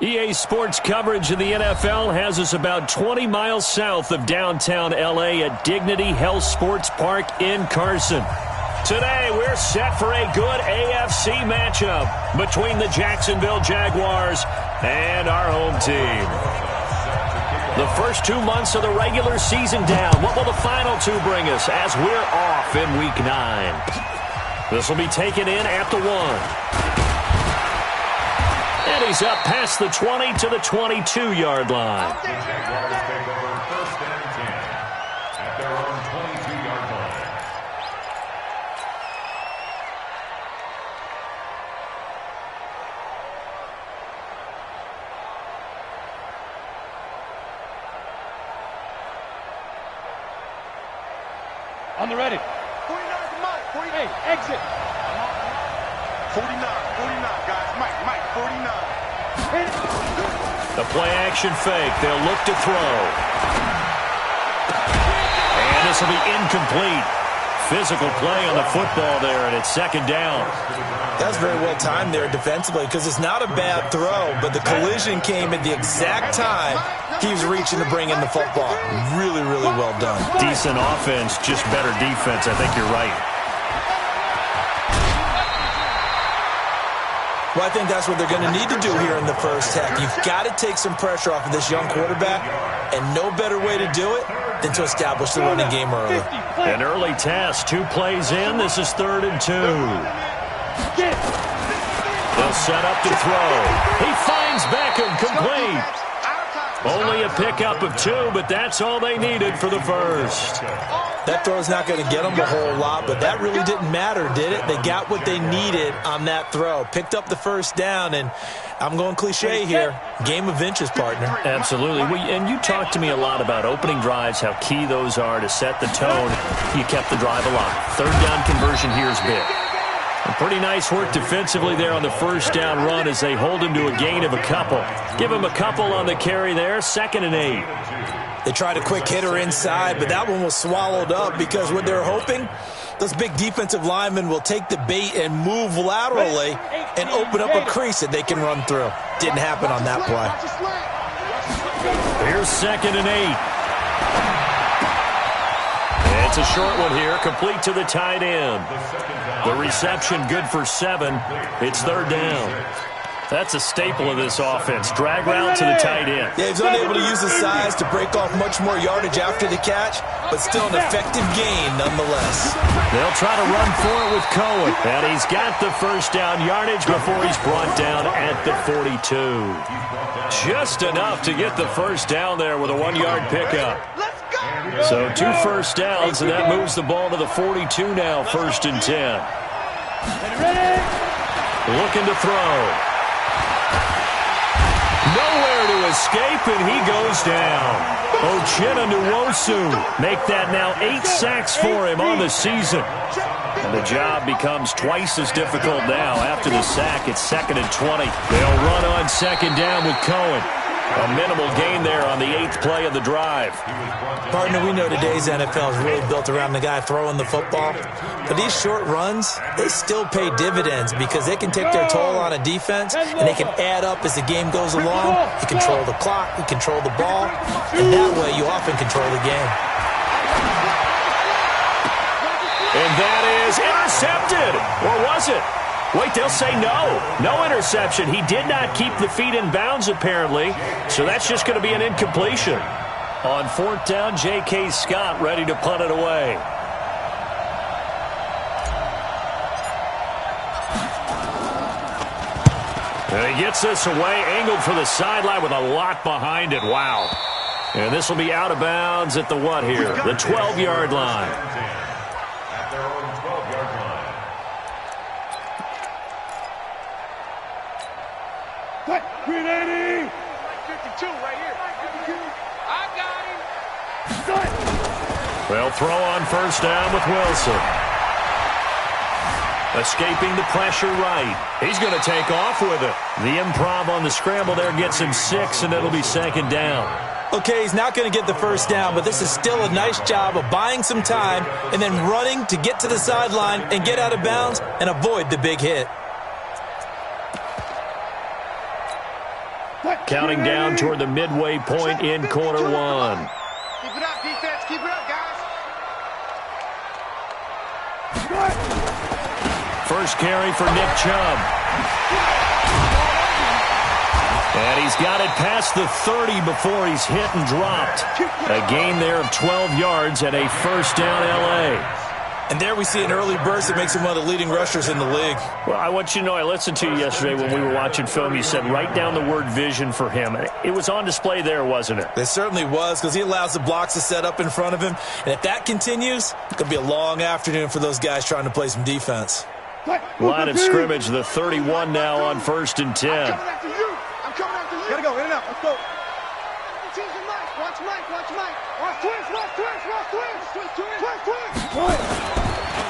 EA Sports coverage of the NFL has us about 20 miles south of downtown L.A. at Dignity Health Sports Park in Carson. Today, we're set for a good AFC matchup between the Jacksonville Jaguars and our home team. The first 2 months of the regular season down. What will the final two bring us as we're off in Week 9? This will be taken in at the 1. And he's up past the 20 to the 22-yard line. The Jaguars take over 1st and 10 at their own 22-yard line. On the ready. 49, Mike. 49. Hey, exit. 49, guys. Mike, 49. The play action fake. They'll look to throw. And this will be incomplete. Physical play on the football there, and it's 2nd down. That's very well timed there defensively because it's not a bad throw, but the collision came at the exact time he was reaching to bring in the football. Really, really well done. Decent offense, just better defense. I think you're right. Well, I think that's what they're going to need to do here in the first half. You've got to take some pressure off of this young quarterback, and no better way to do it than to establish the running game early. An early test, 2 plays in. This is 3rd and 2. They'll set up to throw. He finds Beckham, complete. Only a pickup of 2, but that's all they needed for the first. That throw's not going to get them a whole lot, but that really didn't matter, did it? They got what they needed on that throw. Picked up the 1st down, and I'm going cliche here. Game of inches, partner. Absolutely. And you talked to me a lot about opening drives, how key those are to set the tone. You kept the drive alive. 3rd down conversion here is big. A pretty nice work defensively there on the 1st down run as they hold him to a gain of a couple. Give him a couple on the carry there, 2nd and 8. They tried a quick hitter inside, but that one was swallowed up because what they're hoping, those big defensive linemen will take the bait and move laterally and open up a crease that they can run through. Didn't happen on that play. Here's 2nd and 8. It's a short one here, complete to the tight end. The reception good for 7. It's 3rd down. That's a staple of this offense. Drag route to the tight end. Yeah, he's unable to use his size to break off much more yardage after the catch, but still an effective gain nonetheless. They'll try to run for it with Cohen. And he's got the 1st down yardage before he's brought down at the 42. Just enough to get the 1st down there with a 1-yard pickup. So 2 first downs, and that moves the ball to the 42 now, 1st and 10. Looking to throw. Nowhere to escape, and he goes down. Uchenna Nwosu make that now 8 sacks for him on the season. And the job becomes twice as difficult now. After the sack, it's 2nd and 20. They'll run on 2nd down with Cohen. A minimal gain there on the 8th play of the drive. Partner, we know today's NFL is really built around the guy throwing the football. But these short runs, they still pay dividends because they can take their toll on a defense and they can add up as the game goes along. You control the clock, you control the ball, and that way you often control the game. And that is intercepted. Or was it? Wait, they'll say no. No interception. He did not keep the feet in bounds, apparently. So that's just going to be an incompletion. On 4th down, J.K. Scott ready to punt it away. And he gets this away, angled for the sideline with a lot behind it. Wow. And this will be out of bounds at the what here? The 12-yard line. At their own 12-yard line. What? 380! 52 right here. I got him. They'll throw on 1st down with Wilson. Escaping the pressure right. He's going to take off with it. The improv on the scramble there gets him 6, and it'll be 2nd down. Okay, he's not going to get the 1st down, but this is still a nice job of buying some time and then running to get to the sideline and get out of bounds and avoid the big hit. Counting down toward the midway point in quarter one. Keep it up, defense. Keep it up, guys. First carry for Nick Chubb. And he's got it past the 30 before he's hit and dropped. A gain there of 12 yards and a first down L.A. And there we see an early burst that makes him one of the leading rushers in the league. Well, I want you to know, I listened to you yesterday when we were watching film. You said write down the word vision for him. It was on display there, wasn't it? It certainly was, because he allows the blocks to set up in front of him. And if that continues, it's going to be a long afternoon for those guys trying to play some defense. Line of scrimmage, the 31 now on 1st and 10. I'm coming after you. I'm coming after you. Gotta go, in and out. Let's go. Watch Mike. Watch twist.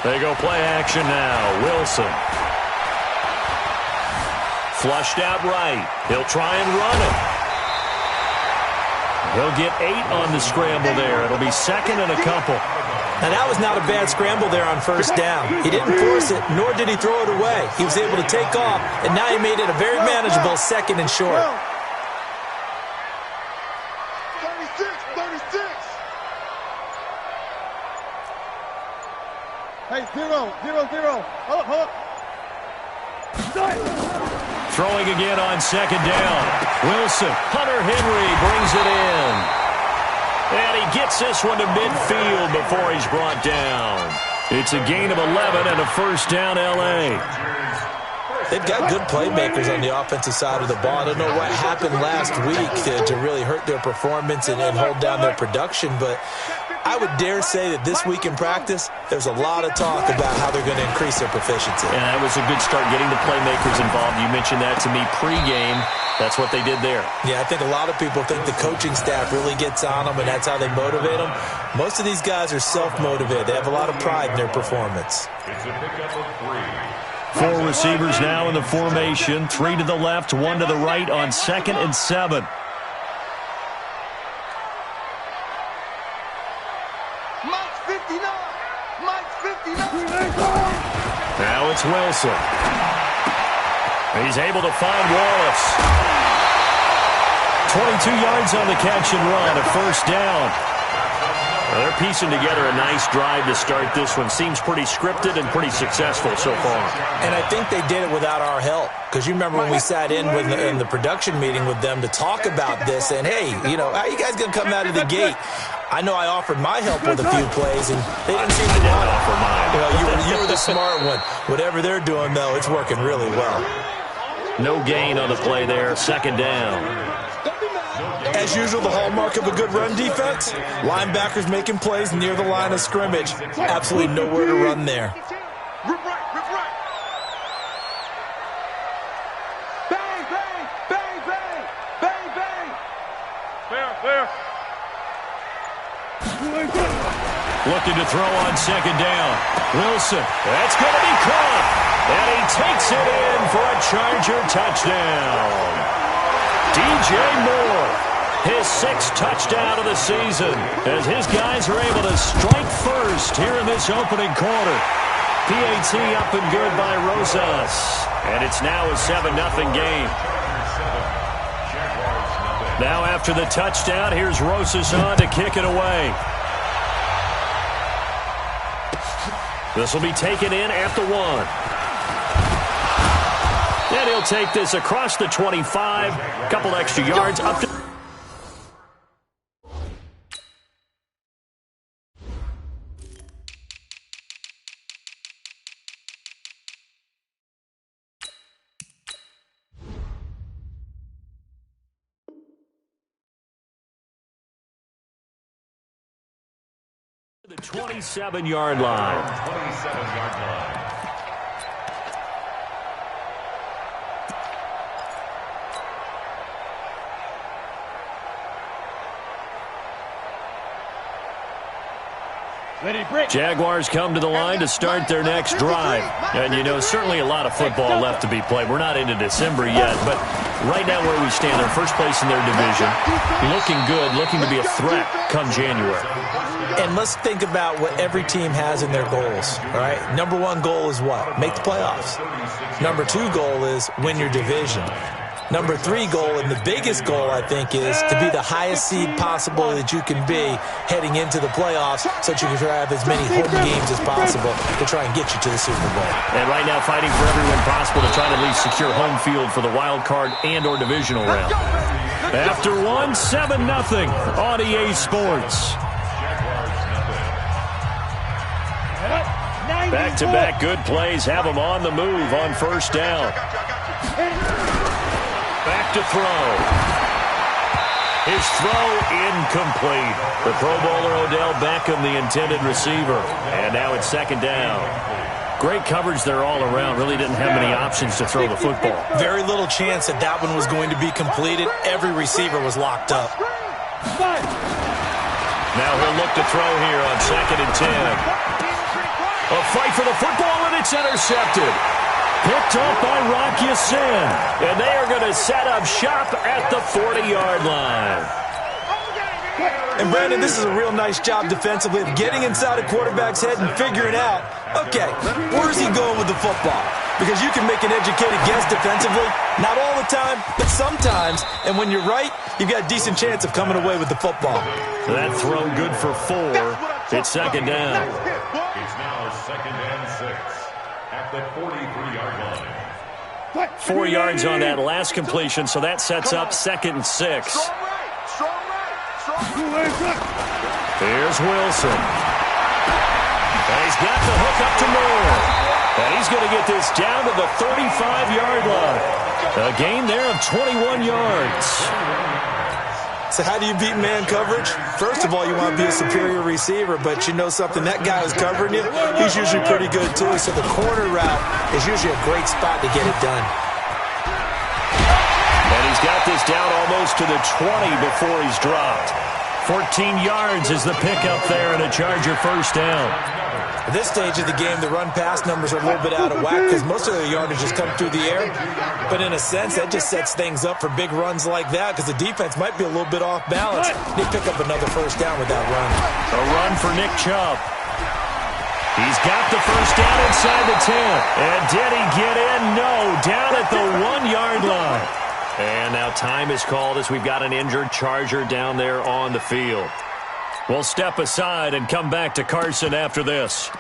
They go play action now. Wilson. Flushed out right. He'll try and run it. He'll get 8 on the scramble there. It'll be second and a couple. Now, that was not a bad scramble there on first down. He didn't force it, nor did he throw it away. He was able to take off, and now he made it a very manageable second and short. 36. Hey, 0. Hold up. Throwing again on second down. Wilson. Hunter Henry brings it in. And he gets this one to midfield before he's brought down. It's a gain of 11 and a first down L.A. They've got good playmakers on the offensive side of the ball. I don't know what happened last week to really hurt their performance and hold down their production, but I would dare say that this week in practice, there's a lot of talk about how they're going to increase their proficiency. And that was a good start, getting the playmakers involved. You mentioned that to me pregame. That's what they did there. Yeah, I think a lot of people think the coaching staff really gets on them, and that's how they motivate them. Most of these guys are self-motivated. They have a lot of pride in their performance. It's a pickup of 3. 4 receivers now in the formation. 3 to the left, 1 to the right on 2nd and 7. Mike's 59. Now it's Wilson. He's able to find Wallace. 22 yards on the catch and run, a first down. Well, they're piecing together a nice drive to start this one. Seems pretty scripted and pretty successful so far. And I think they did it without our help. Because you remember when we sat in the production meeting with them to talk about this, and hey, how are you guys going to come out of the gate? I know I offered my help with a few plays, and they didn't seem to want to offer mine. You were the smart one. Whatever they're doing, though, it's working really well. No gain on the play there, second down. As usual, the hallmark of a good run defense, linebackers making plays near the line of scrimmage. Absolutely nowhere to run there. Rip right. Bang. Fair. Looking to throw on second down. Wilson, that's going to be caught. And he takes it in for a Charger touchdown. DJ Moore, his 6th touchdown of the season, as his guys are able to strike first here in this opening quarter. PAT up and good by Rosas. And it's now a 7-0 game. Now after the touchdown, here's Rosas on to kick it away. This will be taken in at the 1. And he'll take this across the 25. Couple extra yards up to... the 27-yard line. 27-yard line. Jaguars come to the line to start their next drive. And, certainly a lot of football left to be played. We're not into December yet, but right now where we stand, they're first place in their division. Looking good, looking to be a threat come January. And let's think about what every team has in their goals, all right? Number 1 goal is what? Make the playoffs. Number 2 goal is win your division. Number 3 goal, and the biggest goal, I think, is to be the highest seed possible that you can be heading into the playoffs so that you can have as many home games as possible to try and get you to the Super Bowl. And right now fighting for every win possible to try to at least secure home field for the wild card and or divisional round. After one, 7-0 on EA Sports. Back-to-back good plays have them on the move on first down. Back to throw. His throw incomplete. The Pro Bowler Odell Beckham, the intended receiver. And now it's second down. Great coverage there all around. Really didn't have many options to throw the football. Very little chance that that one was going to be completed. Every receiver was locked up. Now he'll look to throw here on 2nd and 10. A fight for the football, and it's intercepted. Picked off by Rock Ya-Sin. And they are going to set up shop at the 40-yard line. And, Brandon, this is a real nice job defensively of getting inside a quarterback's head and figuring out, okay, where's he going with the football? Because you can make an educated guess defensively. Not all the time, but sometimes. And when you're right, you've got a decent chance of coming away with the football. So that throw good for 4. It's second down. It's now 2nd and 6 at the 43-yard line. 4 yards on that last completion, so that sets up 2nd and 6. Here's Wilson. And he's got the hook up to Moore. And he's going to get this down to the 35-yard line. A gain there of 21 yards. So how do you beat man coverage? First of all, you want to be a superior receiver, but you know something, that guy who's covering you, he's usually pretty good too. So the corner route is usually a great spot to get it done. And he's got this down almost to the 20 before he's dropped. 14 yards is the pickup there and a Charger first down. At this stage of the game, the run-pass numbers are a little bit out of whack because most of their yardage has come through the air. But in a sense, that just sets things up for big runs like that because the defense might be a little bit off balance. They pick up another first down with that run. A run for Nick Chubb. He's got the first down inside the 10. And did he get in? No, down at the 1-yard line. And now time is called as we've got an injured Charger down there on the field. We'll step aside and come back to Carson after this.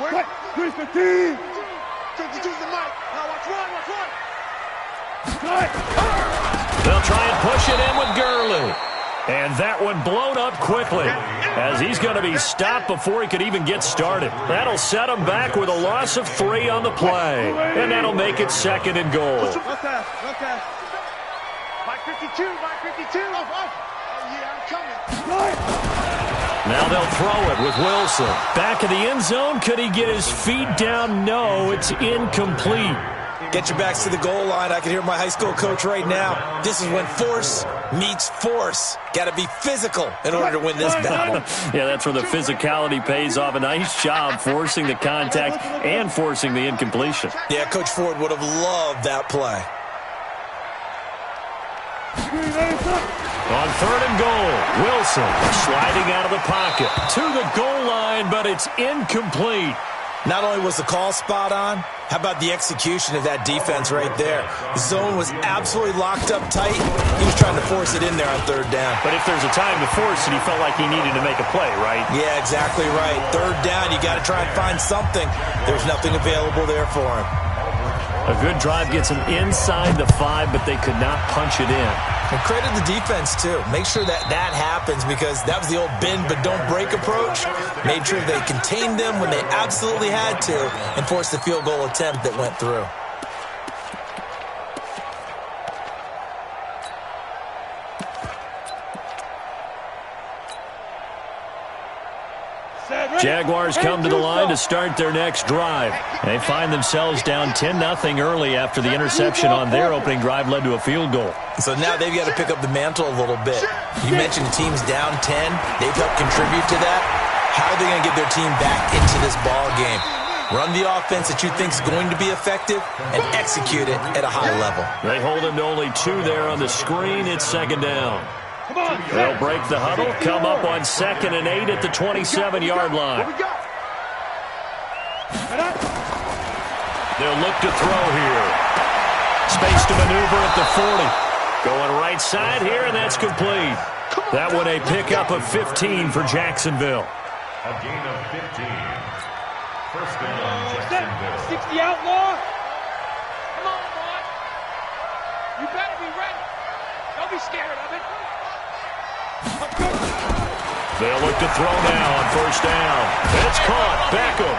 Wait, 52 the mic. Now watch one. They'll try and push it in with Gurley. And that one blown up quickly as he's going to be stopped before he could even get started. That'll set him back with a loss of 3 on the play. And that'll make it 2nd and goal. Well pass. Mike 52. Yeah, I'm coming. Now they'll throw it with Wilson. Back in the end zone. Could he get his feet down? No, it's incomplete. Get your backs to the goal line. I can hear my high school coach right now. This is when force meets force. Got to be physical in order to win this battle. Yeah, that's where the physicality pays off. A nice job forcing the contact and forcing the incompletion. Yeah, Coach Ford would have loved that play. On 3rd and goal, Wilson sliding out of the pocket to the goal line, but it's incomplete. Not only was the call spot on, how about the execution of that defense right there? The zone was absolutely locked up tight. He was trying to force it in there on 3rd down. But if there's a time to force it, he felt like he needed to make a play, right? Yeah, exactly right. 3rd down, you got to try and find something. There's nothing available there for him. A good drive gets him inside the 5, but they could not punch it in. And credit the defense, too. Make sure that happens because that was the old bend but don't break approach. Made sure they contained them when they absolutely had to and forced the field goal attempt that went through. Jaguars come to the line to start their next drive. They find themselves down 10-0 early after the interception on their opening drive led to a field goal. So now they've got to pick up the mantle a little bit. You mentioned the team's down 10. They've helped contribute to that. How are they going to get their team back into this ball game? Run the offense that you think is going to be effective and execute it at a high level. They hold him to only 2 there on the screen. It's 2nd down. They'll break the huddle, come up on 2nd and 8 at the 27-yard line. They'll look to throw here. Space to maneuver at the 40. Going right side here, and that's complete. That one a pickup of 15 for Jacksonville. A gain of 15. First down, Jacksonville. 60 outlaw. Come on, boy. You better be ready. Don't be scared of it. They'll look to throw now on first down. It's caught. Beckham.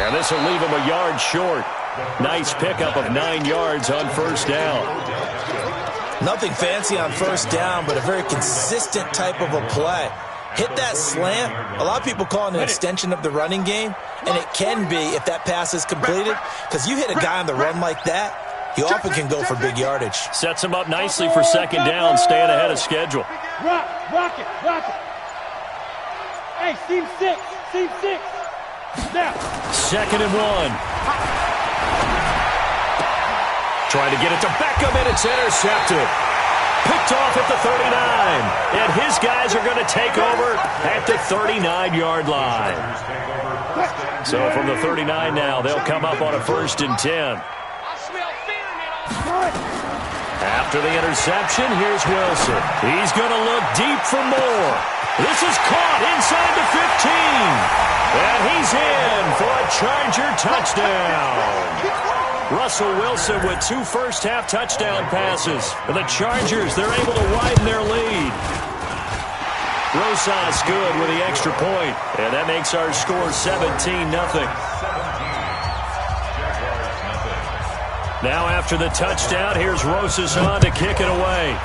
And this will leave him a yard short. Nice pickup of 9 yards on first down. Nothing fancy on first down, but a very consistent type of a play. Hit that slant. A lot of people call it an extension of the running game, and it can be if that pass is completed, because you hit a guy on the run like that, he often can go for big yardage. Sets him up nicely for second down, staying ahead of schedule. Rock it. Hey, seam 6. Now. Second and 1. Trying to get it to Beckham, and it's intercepted. Picked off at the 39. And his guys are going to take over at the 39-yard line. So from the 39 now, they'll come up on a 1st and 10. After the interception, here's Wilson. He's going to look deep for more. This is caught inside the 15. And he's in for a Charger touchdown. Russell Wilson with 2 first-half touchdown passes. For the Chargers, they're able to widen their lead. Rosas good with the extra point. And that makes our score 17-0. Now after the touchdown, here's Rosas on to kick it away.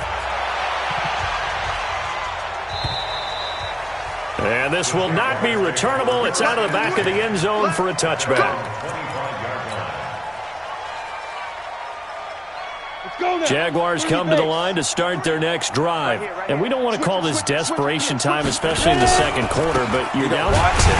And this will not be returnable. It's out of the back of the end zone for a touchback. Jaguars come to the line to start their next drive. And we don't want to call this desperation time, especially in the second quarter, but you're down. Watch it.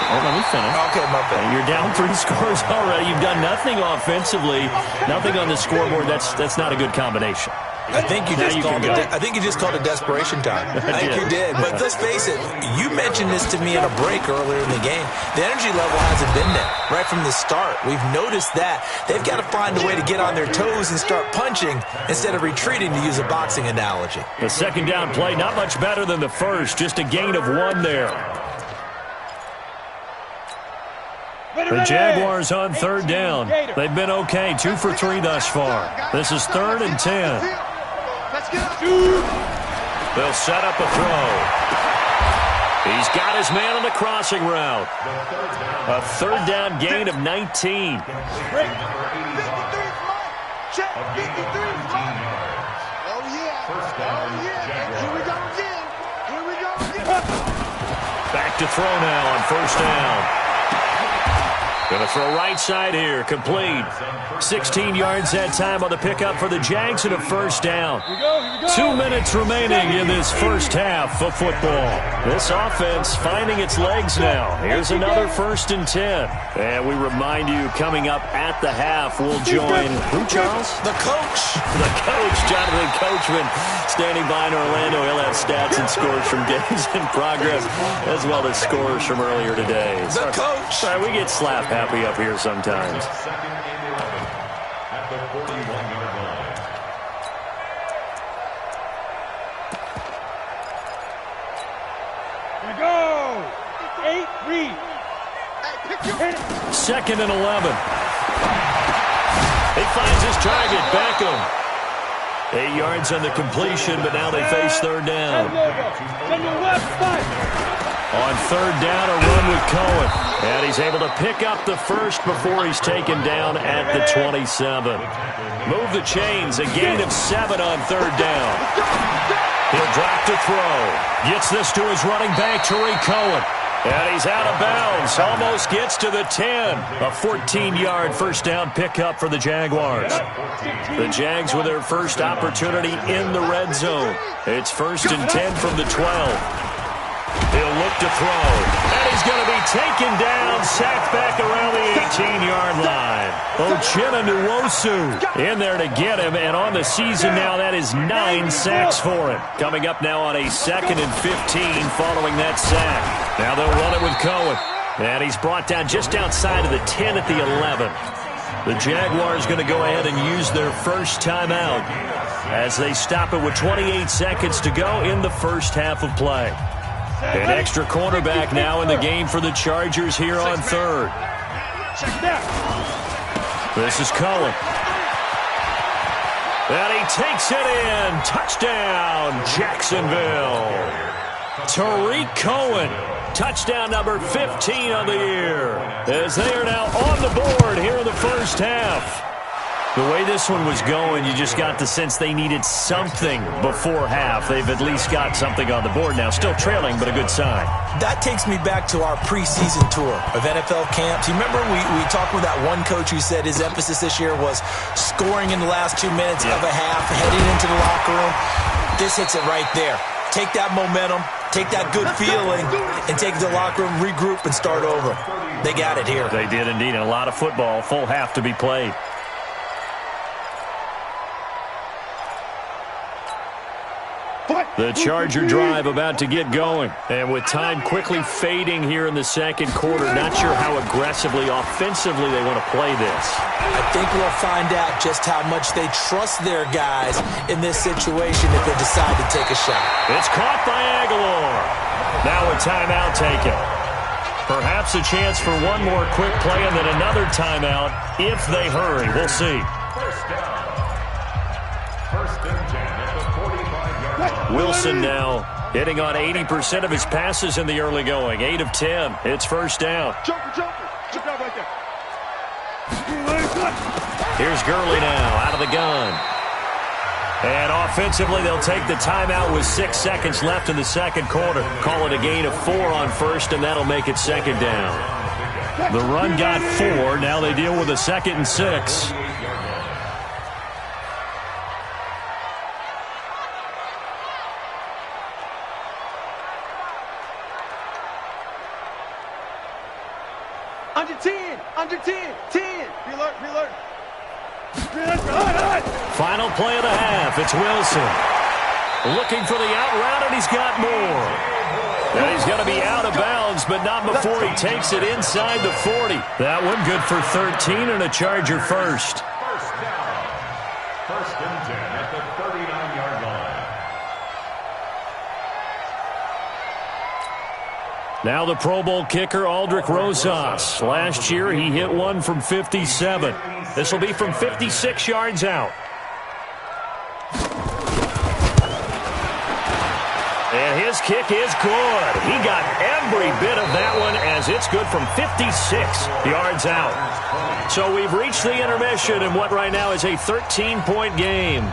Let me finish. Okay, my bad. You're down 3 scores already. You've done nothing offensively, nothing on the scoreboard. That's not a good combination. I think you just called it desperation time. I think you did. But let's face it, you mentioned this to me in a break earlier in the game. The energy level hasn't been there right from the start. We've noticed that. They've got to find a way to get on their toes and start punching instead of retreating, to use a boxing analogy. The second down play, not much better than the first. Just a gain of 1 there. The Jaguars on third down. They've been okay, 2 for 3 thus far. This is 3rd and 10. They'll set up a throw. He's got his man on the crossing route. A 3rd down gain of 19. Back to throw now on first down. Going to throw right side here, complete. 16 yards that time on the pickup for the Jags and a first down. 2 minutes remaining in this first half of football. This offense finding its legs now. Here's another 1st and 10. And we remind you, coming up at the half, we'll join who, Charles? The coach. The coach, Jonathan Coachman, standing by in Orlando. He'll have stats and scores from games in progress, as well as scores from earlier today. The coach. Sorry, we get slap happy up here sometimes. At the 41-yard line. Here we go. 8, read. 2nd and 11. He finds his target, Beckham. 8 yards on the completion, but now they face 3rd down. On 3rd down, a run with Cohen. And he's able to pick up the first before he's taken down at the 27. Move the chains, a gain of 7 on 3rd down. He'll drop to throw. Gets this to his running back, Tariq Cohen. And he's out of bounds. Almost gets to the 10. A 14-yard first down pickup for the Jaguars. The Jags with their first opportunity in the red zone. It's 1st and 10 from the 12. He'll look to throw. And he's going to be taken down, sacked back around the 18-yard line. Uchenna Nwosu in there to get him. And on the season now, that is 9 sacks for him. Coming up now on a 2nd and 15 following that sack. Now they'll run it with Cohen. And he's brought down just outside of the 10 at the 11. The Jaguars going to go ahead and use their first timeout as they stop it with 28 seconds to go in the first half of play. An extra cornerback now in the game for the Chargers here on third. This is Cohen. And he takes it in. Touchdown, Jacksonville. Tariq Cohen, touchdown number 15 of the year, as they are now on the board here in the first half. The way this one was going, you just got the sense they needed something before half. They've at least got something on the board now. Still trailing, but a good sign. That takes me back to our preseason tour of NFL camps. You remember we talked with that one coach who said his emphasis this year was scoring in the last 2 minutes of a half, heading into the locker room. This hits it right there. Take that momentum, take that good feeling, and take it to the locker room, regroup, and start over. They got it here. They did indeed. And a lot of football, full half to be played. The Charger drive about to get going. And with time quickly fading here in the second quarter, not sure how aggressively, offensively they want to play this. I think we'll find out just how much they trust their guys in this situation if they decide to take a shot. It's caught by Aguilar. Now a timeout taken. Perhaps a chance for one more quick play and then another timeout if they hurry. We'll see. First down. First and 10 at the 45-yard line. Wilson now hitting on 80% of his passes in the early going. 8 of 10. It's first down. Joker. Jump down right there. Here's Gurley now out of the gun. And offensively, they'll take the timeout with 6 seconds left in the second quarter. Call it a gain of 4 on first, and that'll make it second down. The run got 4. Now they deal with a 2nd and 6. Under 10. Pre-alert. Final play of the half. It's Wilson. Looking for the out route, and he's got more. And he's going to be out of bounds, but not before he takes it inside the 40. That one good for 13 and a Charger first. First down. First and 10 at the 39-yard line. Now the Pro Bowl kicker, Aldrick Rosas. Last year, he hit one from 57. This will be from 56 yards out. And his kick is good. He got every bit of that one as it's good from 56 yards out. So we've reached the intermission in what right now is a 13-point game.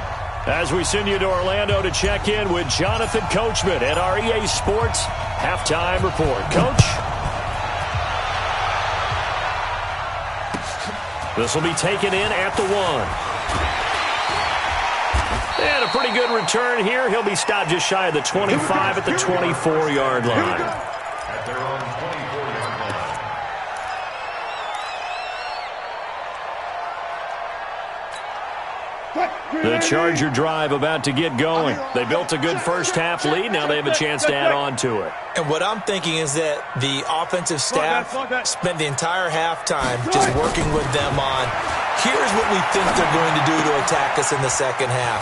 As we send you to Orlando to check in with Jonathan Coachman at our EA Sports Halftime Report. Coach? This will be taken in at the 1. And a pretty good return here. He'll be stopped just shy of the 25 at the 24-yard line. At their own 24-yard line. The Charger drive about to get going. They built a good first half lead. Now they have a chance to add on to it. And what I'm thinking is that the offensive staff spent the entire halftime just working with them on, here's what we think they're going to do to attack us in the second half.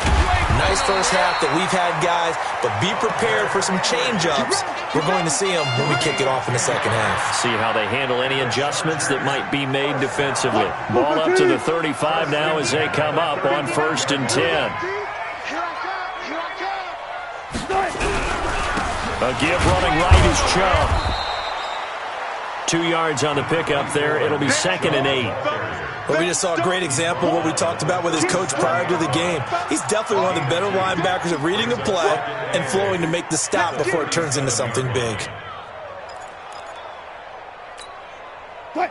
Nice first half that we've had, guys, but be prepared for some change-ups. We're going to see them when we kick it off in the second half. See how they handle any adjustments that might be made defensively. Ball up to the 35 now as they come up on 1st and 10. A give running right is Chubb. 2 yards on the pickup there. It'll be 2nd and 8. But we just saw a great example of what we talked about with his coach prior to the game. He's definitely one of the better linebackers at reading a play and flowing to make the stop before it turns into something big.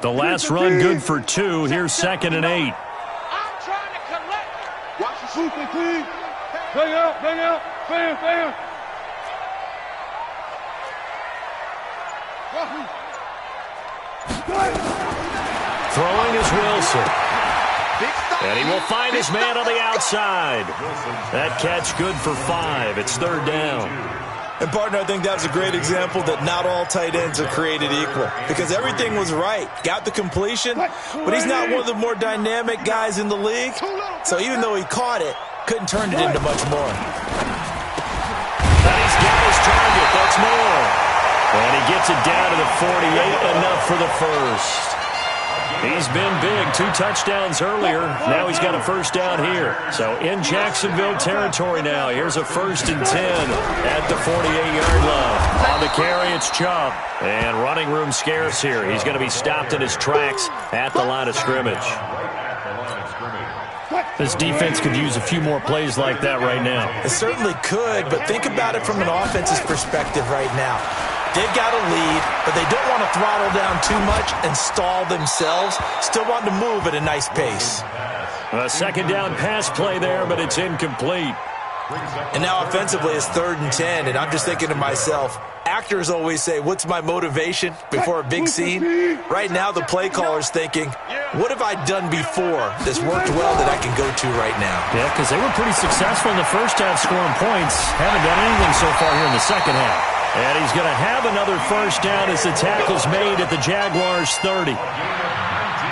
The last run good for 2. Here's 2nd and 8. I'm trying to collect. Watch the swooping, please. Bang out. Bam. Throwing is Wilson. And he will find his man on the outside. That catch good for 5. It's 3rd down. And, partner, I think that was a great example that not all tight ends are created equal because everything was right. Got the completion, but he's not one of the more dynamic guys in the league. So even though he caught it, couldn't turn it into much more. And he's got his target. That's more. And he gets it down to the 48, enough for the first. He's been big, 2 touchdowns earlier. Now he's got a first down here. So in Jacksonville territory now. Here's a 1st and 10 at the 48-yard line. On the carry, it's Chubb. And running room scarce here. He's going to be stopped in his tracks at the line of scrimmage. This defense could use a few more plays like that right now. It certainly could, but think about it from an offense's perspective right now. They've got a lead, but they don't want to throttle down too much and stall themselves. Still want to move at a nice pace. A second down pass play there, but it's incomplete. And now offensively it's 3rd and 10, and I'm just thinking to myself, actors always say, what's my motivation before a big scene? Right now the play caller's thinking, what have I done before that's worked well that I can go to right now? Yeah, because they were pretty successful in the first half scoring points. Haven't done anything so far here in the second half. And he's going to have another first down as the tackle's made at the Jaguars' 30.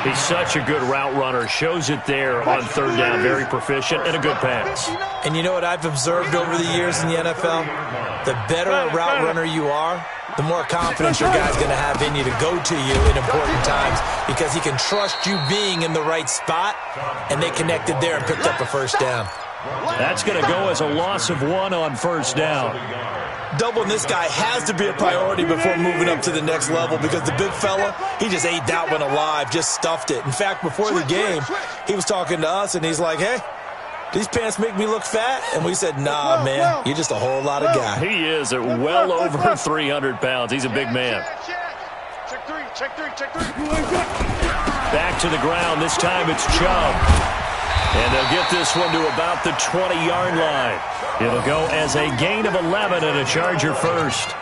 He's such a good route runner. Shows it there on 3rd down. Very proficient and a good pass. And you know what I've observed over the years in the NFL? The better a route runner you are, the more confidence your guy's going to have in you to go to you in important times because he can trust you being in the right spot, and they connected there and picked up a first down. That's going to go as a loss of 1 on 1st down. Doubling this guy has to be a priority before moving up to the next level because the big fella, he just ate that one alive, just stuffed it. In fact, before the game, he was talking to us, and he's like, hey, these pants make me look fat? And we said, nah, man, you're just a whole lot of guy. He is at well over 300 pounds. He's a big man. Check three. Back to the ground. This time it's Chubb. And they'll get this one to about the 20-yard line. It'll go as a gain of 11 and a Charger first.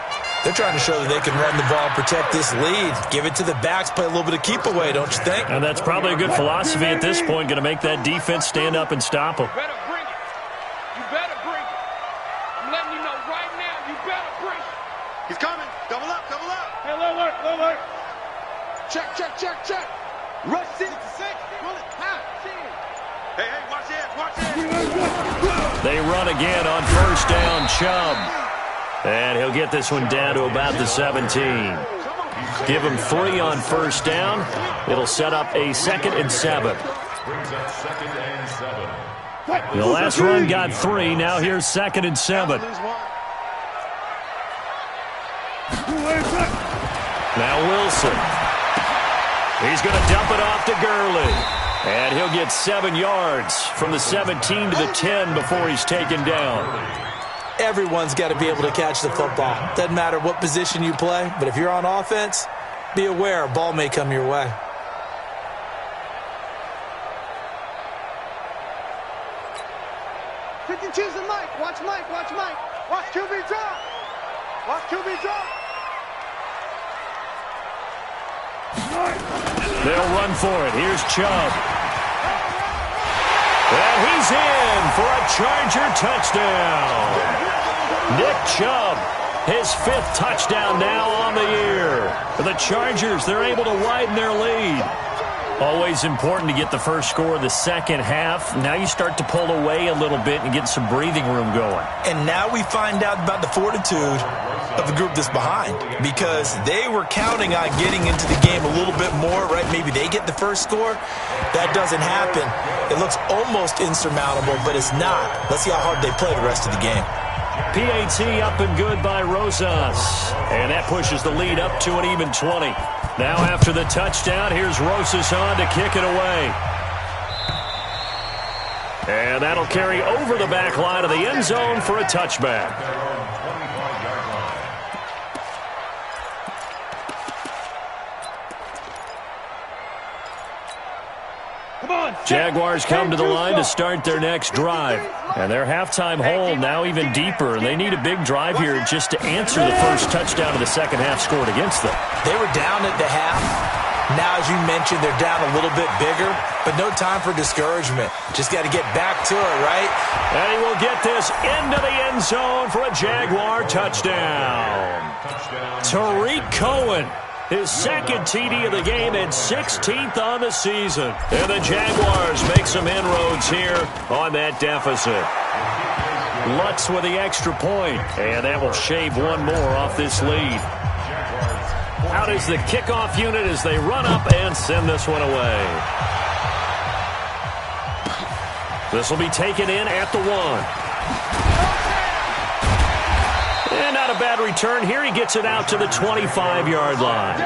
They're trying to show that they can run the ball and protect this lead. Give it to the backs, play a little bit of keep away, don't you think? And that's probably a good philosophy at this point. Going to make that defense stand up and stop them. You better bring it. You better bring it. I'm letting you know right now, you better bring it. He's coming. Double up. Hey, low alert. Check. Rush 6 to 6. Roll it. Hey, watch it. They run again on first down, Chubb. And he'll get this one down to about the 17. Give him 3 on first down. It'll set up a 2nd and 7. The last run got 3. Now here's 2nd and 7. Now Wilson. He's going to dump it off to Gurley. And he'll get 7 yards from the 17 to the 10 before he's taken down. Everyone's got to be able to catch the football. Doesn't matter what position you play, but if you're on offense, be aware a ball may come your way. Choose the Mike. Watch Mike. Watch QB drop. They'll run for it. Here's Chubb. And he's in for a Charger touchdown. Nick Chubb, his 5th touchdown now on the year. For the Chargers, they're able to widen their lead. Always important to get the first score of the second half. Now you start to pull away a little bit and get some breathing room going. And now we find out about the fortitude of the group that's behind because they were counting on getting into the game a little bit more, right? Maybe they get the first score. That doesn't happen. It looks almost insurmountable, but it's not. Let's see how hard they play the rest of the game. PAT up and good by Rosas. And that pushes the lead up to an even 20. Now after the touchdown, here's Rosas on to kick it away. And that'll carry over the back line of the end zone for a touchback. Jaguars come to the line to start their next drive. And their halftime hole now even deeper. They need a big drive here just to answer the first touchdown of the second half scored against them. They were down at the half, Now, as you mentioned, they're down a little bit bigger, but no time for discouragement. Just got to get back to it, right? And he will get this into the end zone for a Jaguar touchdown. Tariq Cohen, his second TD of the game and 16th on the season. And the Jaguars make some inroads here on that deficit. Lutz with the extra point, and that will shave one more off this lead. Out is the kickoff unit as they run up and send this one away. This will be taken in at the 1. And not a bad return here. He gets it out to the 25-yard line.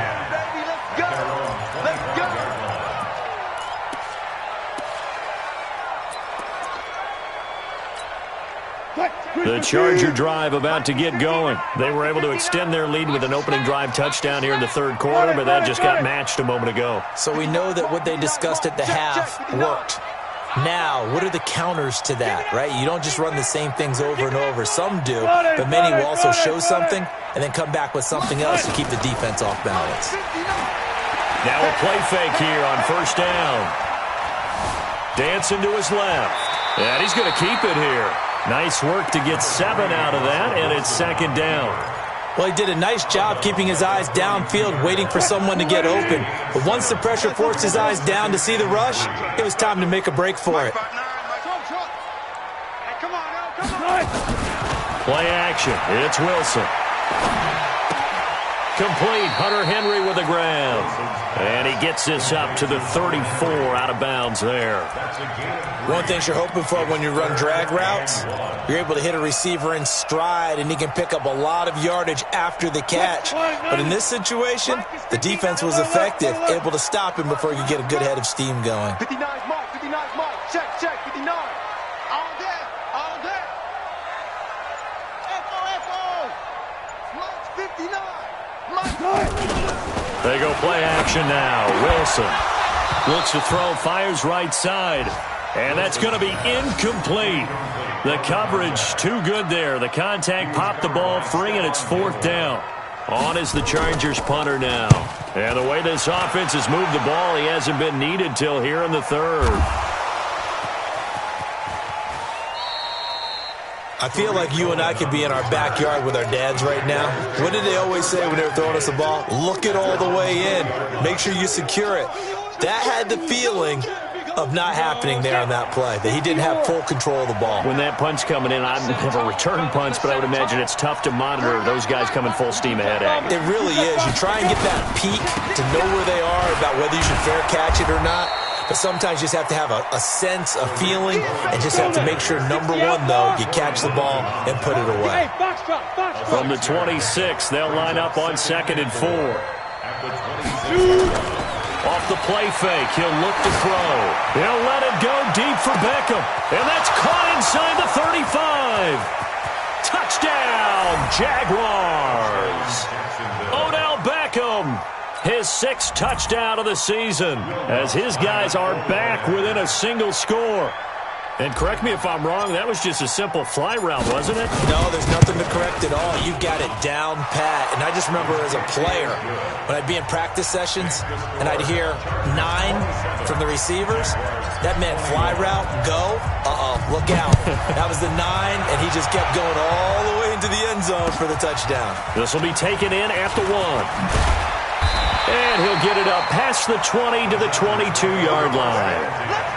The Charger drive about to get going. They were able to extend their lead with an opening drive touchdown here in the third quarter, but that just got matched a moment ago. So we know that what they discussed at the half worked. Now, what are the counters to that, right? You don't just run the same things over and over. Some do, but many will also show something and then come back with something else to keep the defense off balance. Now a play fake here on first down. Dancing to his left. And he's going to keep it here. Nice work to get 7 out of that, and it's second down. Well, he did a nice job keeping his eyes downfield, waiting for someone to get open. But once the pressure forced his eyes down to see the rush, it was time to make a break for it. Play action. It's Wilson. Complete. Hunter Henry with the grab. And he gets this up to the 34 out of bounds there. One thing you're hoping for when you run drag routes, you're able to hit a receiver in stride, and he can pick up a lot of yardage after the catch. But in this situation, the defense was effective, able to stop him before he could get a good head of steam going. 59 mark, 59 mark. Check, 59. All day, all day. Echo. Mark 59. They go play action now. Wilson looks to throw, fires right side. And that's going to be incomplete. The coverage too good there. The contact popped the ball free, and it's fourth down. On is the Chargers punter now. And the way this offense has moved the ball, he hasn't been needed till here in the third. I feel like you and I could be in our backyard with our dads right now. What did they always say when they were throwing us the ball? Look it all the way in. Make sure you secure it. That had the feeling of not happening there on that play, that he didn't have full control of the ball. When that punch coming in, I've never returned punch, but I would imagine it's tough to monitor those guys coming full steam ahead at you. It really is. You try and get that peek to know where they are, about whether you should fair catch it or not. But sometimes you just have to have a sense, a feeling, and just have to make sure, number one, though, you catch the ball and put it away. From the 26, they'll line up on 2nd and 4. Off the play fake, he'll look to throw. He'll let it go deep for Beckham. And that's caught inside the 35. Touchdown, Jaguars. Odell Beckham. His 6th touchdown of the season as his guys are back within a single score. And correct me if I'm wrong, that was just a simple fly route, wasn't it? No, there's nothing to correct at all. You got it down pat. And I just remember as a player, when I'd be in practice sessions and I'd hear 9 from the receivers, that meant fly route, go, look out. That was the 9, and he just kept going all the way into the end zone for the touchdown. This will be taken in at the 1. And he'll get it up past the 20 to the 22-yard line.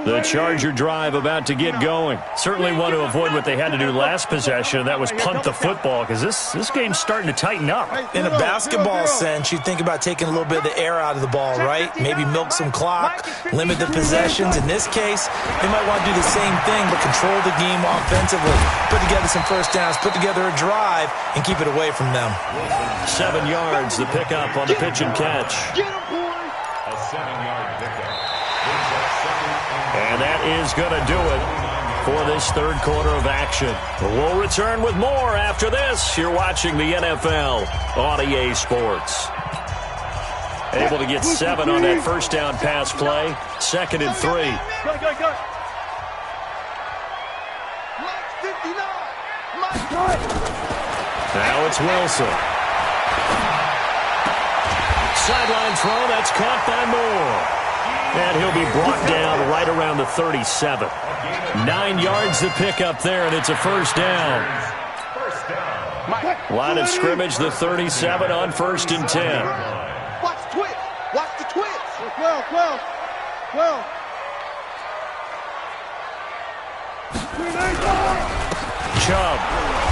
The Charger drive about to get going. Certainly want to avoid what they had to do last possession, and that was punt the football, because this game's starting to tighten up. In a basketball sense, you think about taking a little bit of the air out of the ball, right? Maybe milk some clock, limit the possessions. In this case, they might want to do the same thing, but control the game offensively. Put together some first downs, put together a drive, and keep it away from them. 7 yards, the pickup on the pitch and catch. A 7-yard pickup. And that is going to do it for this third quarter of action. We'll return with more after this. You're watching the NFL on EA Sports. Able to get 7 on that first down pass play. 2nd and 3. Go. Now it's Wilson. Sideline throw, that's caught by Moore. And he'll be brought down right around the 37. 9 yards to pick up there, and it's a first down. Line of scrimmage, the 37 on 1st and 10. Watch the twist. Watch the twist. 12. Chubb.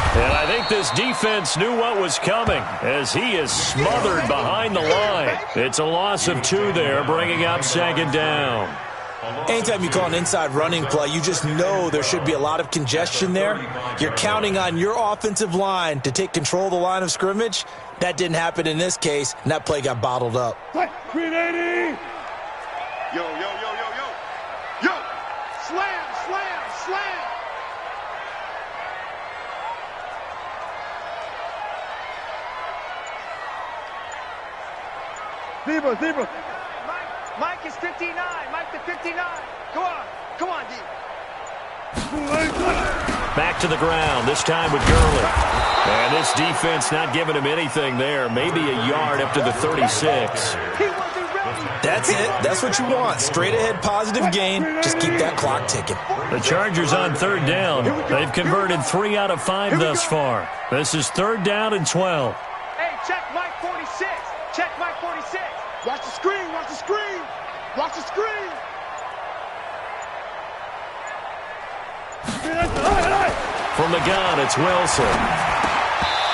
And I think this defense knew what was coming as he is smothered behind the line. It's a loss of 2 there, bringing up 2nd down. Anytime you call an inside running play, you just know there should be a lot of congestion there. You're counting on your offensive line to take control of the line of scrimmage. That didn't happen in this case, and that play got bottled up. 380. Yo. Slam. Zebra. Mike is 59. Mike to 59. Come on, D. Back to the ground, this time with Gurley. And this defense not giving him anything there. Maybe a yard up to the 36. That's it. That's what you want. Straight ahead positive gain. Just keep that clock ticking. The Chargers on 3rd down. They've converted 3 out of 5 thus far. This is 3rd down and 12. Hey, check Mike 46. Check Mike 46. Watch the screen. From the gun, it's Wilson.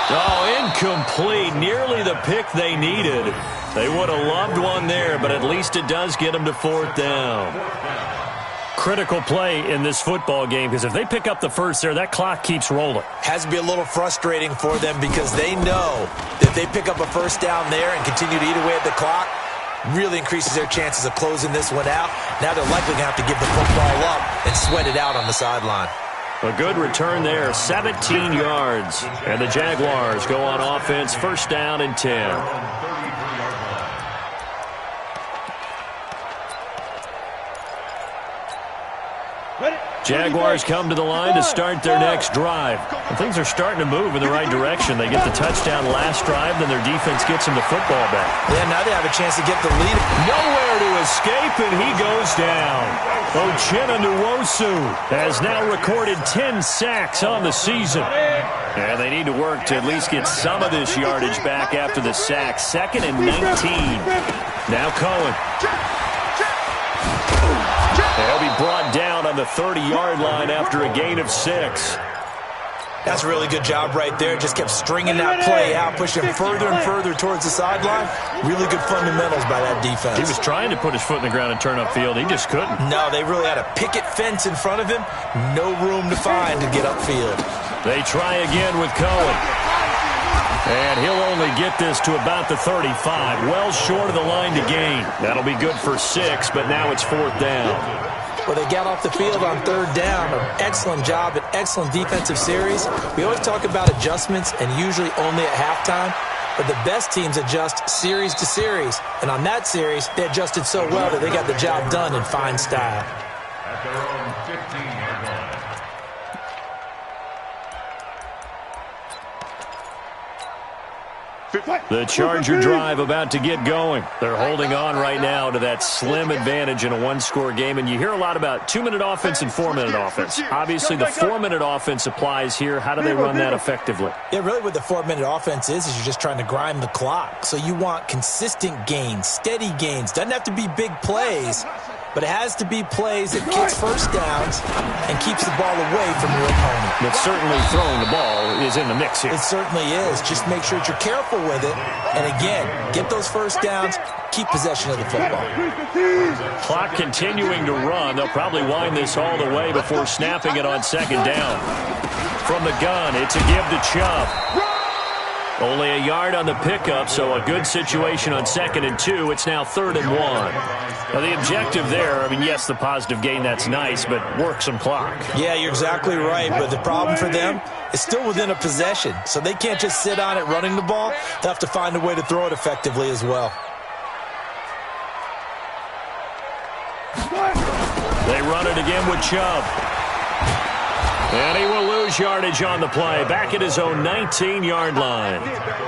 Oh, incomplete. Nearly the pick they needed. They would have loved one there, but at least it does get them to 4th down. Critical play in this football game, because if they pick up the first there, that clock keeps rolling. Has to be a little frustrating for them because they know that if they pick up a first down there and continue to eat away at the clock, really increases their chances of closing this one out. Now they're likely going to have to give the football up and sweat it out on the sideline. A good return there, 17 yards. And the Jaguars go on offense, 1st down and 10. Jaguars come to the line to start their next drive. And things are starting to move in the right direction. They get the touchdown last drive, then their defense gets them the football back. Yeah, now they have a chance to get the lead. Nowhere to escape, and he goes down. Uchenna Nwosu has now recorded 10 sacks on the season. And they need to work to at least get some of this yardage back after the sack. 2nd and 19. Now Cohen. They'll be brought down on the 30-yard line after a gain of 6. That's a really good job right there. Just kept stringing that play out, pushing him further and further towards the sideline. Really good fundamentals by that defense. He was trying to put his foot in the ground and turn upfield. He just couldn't. No, they really had a picket fence in front of him. No room to find to get upfield. They try again with Cohen. And he'll only get this to about the 35. Well short of the line to gain. That'll be good for 6, but now it's 4th down. Well, they got off the field on 3rd down. An excellent job, an excellent defensive series. We always talk about adjustments and usually only at halftime. But the best teams adjust series to series. And on that series, they adjusted so well that they got the job done in fine style. At their own 15-yard line. The Charger drive about to get going. They're holding on right now to that slim advantage in a one-score game. And you hear a lot about 2-minute offense and 4-minute offense. Obviously, the 4-minute offense applies here. How do they run that effectively? Yeah, really what the 4-minute offense is you're just trying to grind the clock. So you want consistent gains, steady gains. Doesn't have to be big plays, but it has to be plays that gets first downs and keeps the ball away from your opponent. But certainly throwing the ball is in the mix here. It certainly is. Just make sure that you're careful with it. And again, get those first downs, keep possession of the football. Clock continuing to run. They'll probably wind this all the way before snapping it on second down. From the gun, it's a give to Chubb. Only a yard on the pickup, so a good situation on 2nd and 2. It's now 3rd and 1. Now the objective there, I mean, yes, the positive gain, that's nice, but work some clock. Yeah, you're exactly right, but the problem for them is still within a possession, so they can't just sit on it running the ball. They'll have to find a way to throw it effectively as well. They run it again with Chubb. And he will lose yardage on the play, back at his own 19-yard line.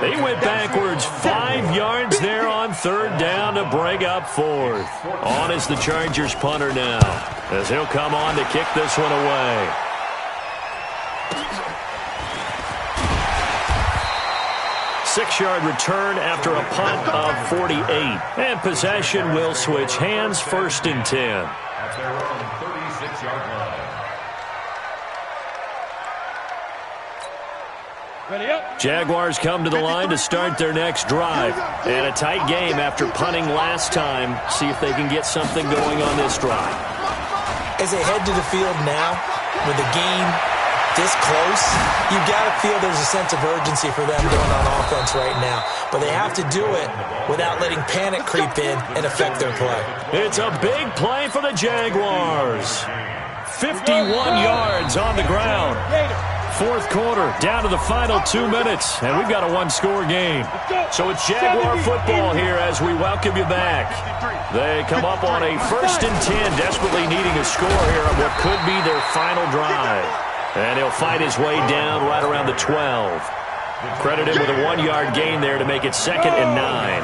He went backwards 5 yards there on 3rd down to bring up 4th. On is the Chargers punter now, as he'll come on to kick this one away. Six-yard return after a punt of 48. And possession will switch hands, 1st and 10. At their own 36-yard line. Jaguars come to the line to start their next drive. And a tight game after punting last time. See if they can get something going on this drive. As they head to the field now, with the game this close, you've got to feel there's a sense of urgency for them going on offense right now. But they have to do it without letting panic creep in and affect their play. It's a big play for the Jaguars. 51 yards on the ground. 4th quarter, down to the final 2 minutes, and we've got a one-score game. So it's Jaguar football here as we welcome you back. They come up on a 1st and 10, desperately needing a score here on what could be their final drive. And he'll fight his way down right around the 12. Credit him with a 1-yard gain there to make it 2nd and 9.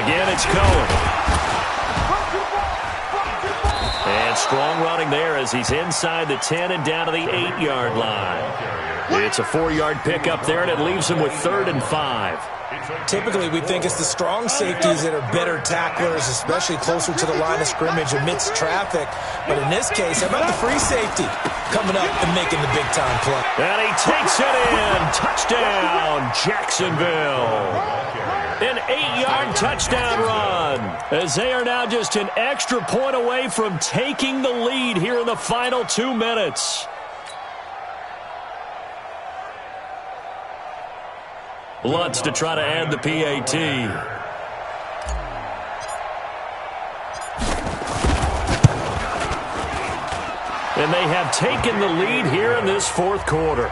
Again, it's Cohen. And strong running there as he's inside the 10 and down to the 8-yard line. It's a 4-yard pickup there, and it leaves him with 3rd and 5. Typically, we think it's the strong safeties that are better tacklers, especially closer to the line of scrimmage amidst traffic. But in this case, how about the free safety coming up and making the big-time play? And he takes it in. Touchdown, Jacksonville. An 8-yard touchdown run, as they are now just an extra point away from taking the lead here in the final 2 minutes. Lutz to try to add the PAT. And they have taken the lead here in this 4th quarter.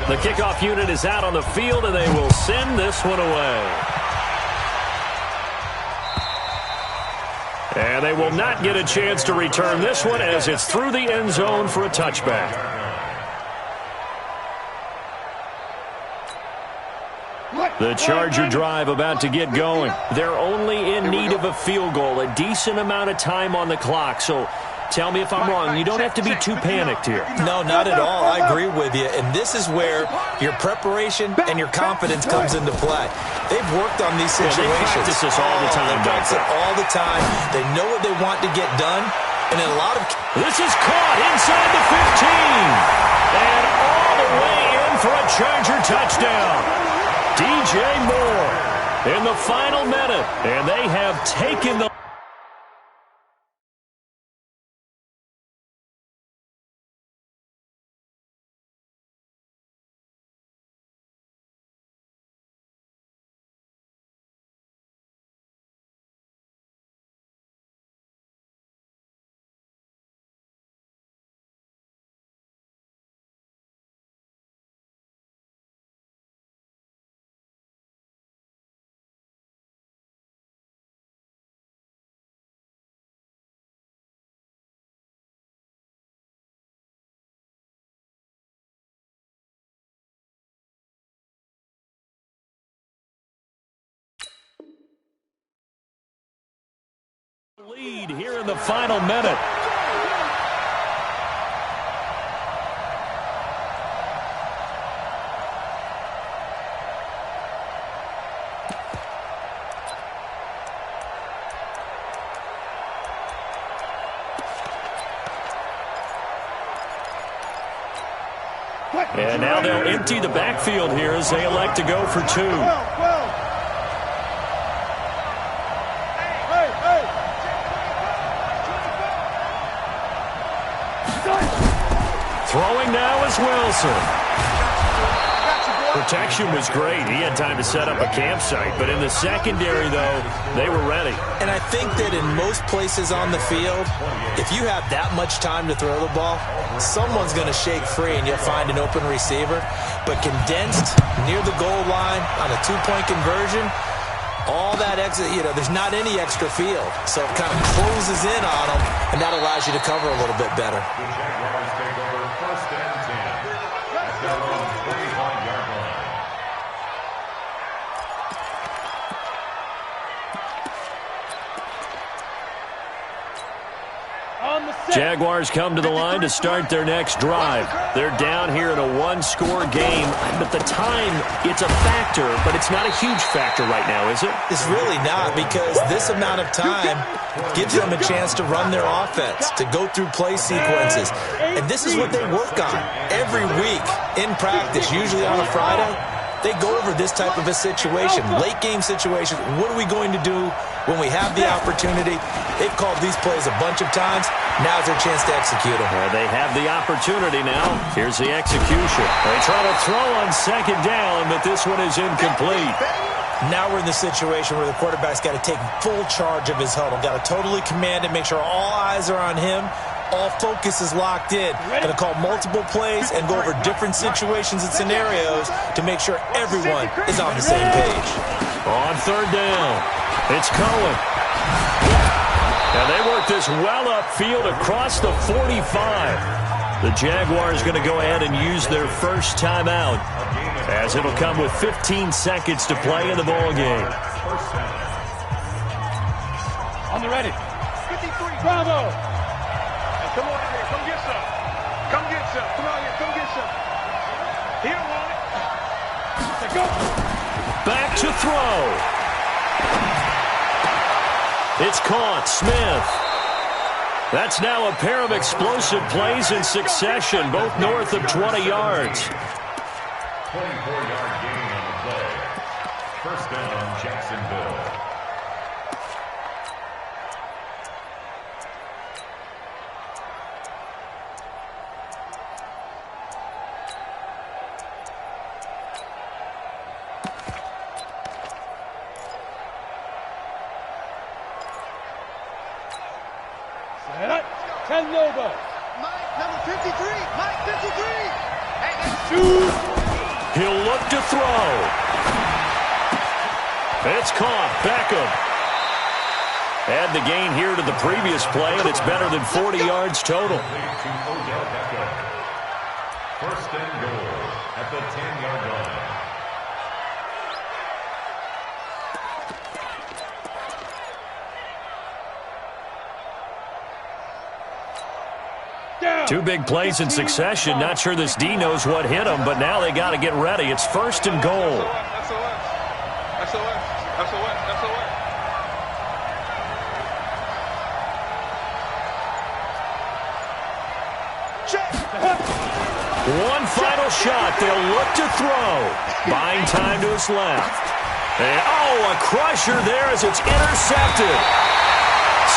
The kickoff unit is out on the field, and they will send this one away. And they will not get a chance to return this one as it's through the end zone for a touchback. The Charger drive about to get going. They're only in need of a field goal, a decent amount of time on the clock. So tell me if I'm wrong. You don't have to be too panicked here. No, not at all. I agree with you. And this is where your preparation and your confidence comes into play. They've worked on these situations. They practice this all the time. They practice it all the time. They know what they want to get done. And in a lot of... This is caught inside the 15. And all the way in for a Charger touchdown. DJ Moore in the final minute. And they have taken the... lead here in the final minute. And now they'll empty the backfield here as they elect to go for 2. Throwing now is Wilson. Protection was great. He had time to set up a campsite. But in the secondary, though, they were ready. And I think that in most places on the field, if you have that much time to throw the ball, someone's going to shake free and you'll find an open receiver. But condensed near the goal line on a 2-point conversion, all that extra, there's not any extra field. So it kind of closes in on them, and that allows you to cover a little bit better. The Jaguars take over 1st and 10 at their own 25-yard line. Jaguars come to the line to start their next drive. They're down here in a 1-score game, but the time, it's a factor, but it's not a huge factor right now, is it? It's really not, because this amount of time gives them a chance to run their offense, to go through play sequences. And this is what they work on every week in practice, usually on a Friday. They go over this type of a situation, late game situation. What are we going to do when we have the opportunity? They've called these plays a bunch of times. Now's their chance to execute them. They have the opportunity now. Here's the execution. They try to throw on 2nd down, but this one is incomplete. Now we're in the situation where the quarterback's got to take full charge of his huddle. Got to totally command it, make sure all eyes are on him. All focus is locked in. Going to call multiple plays and go over different situations and scenarios to make sure everyone is on the same page. On 3rd down, it's Cohen. And they work this well upfield across the 45. The Jaguars going to go ahead and use their first timeout, as it'll come with 15 seconds to play in the ball game. On the ready. 53. Bravo. Come on in here. Come get some. Come get some. Come on here. Come get some. He don't want it. Go. Back to throw. It's caught. Smith. That's now a pair of explosive plays in succession, both north of 20 yards. 24-yard gain on the play. 1st down, Jacksonville. Ten over. Mike, number 53. Mike, 53. Hey, Shoot. He'll look to throw. It's caught. Beckham. Add the gain here to the previous play, and it's better than 40 yards total. 1st and goal at the 10-yard line. Two big plays in succession. Not sure this D knows what hit him, but now they got to get ready. It's 1st and goal. One final shot. They'll look to throw. Buying time to his left. And, a crusher there as it's intercepted.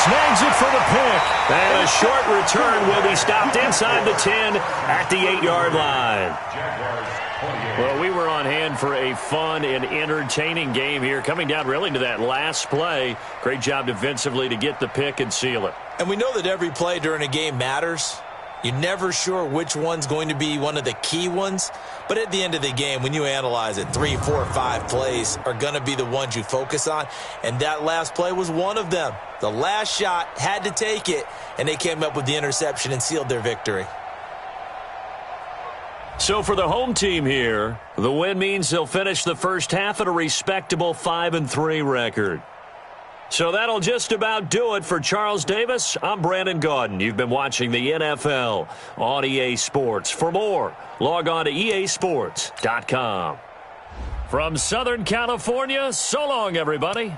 Snags it for the pick. And a short return will be stopped inside the 10 at the 8-yard line. Well, we were on hand for a fun and entertaining game here, coming down really to that last play. Great job defensively to get the pick and seal it. And we know that every play during a game matters. You're never sure which one's going to be one of the key ones. But at the end of the game, when you analyze it, 3, 4, 5 plays are going to be the ones you focus on. And that last play was one of them. The last shot had to take it, and they came up with the interception and sealed their victory. So for the home team here, the win means they'll finish the first half at a respectable 5-3 record. So that'll just about do it for Charles Davis. I'm Brandon Gaudin. You've been watching the NFL on EA Sports. For more, log on to easports.com. From Southern California, so long, everybody.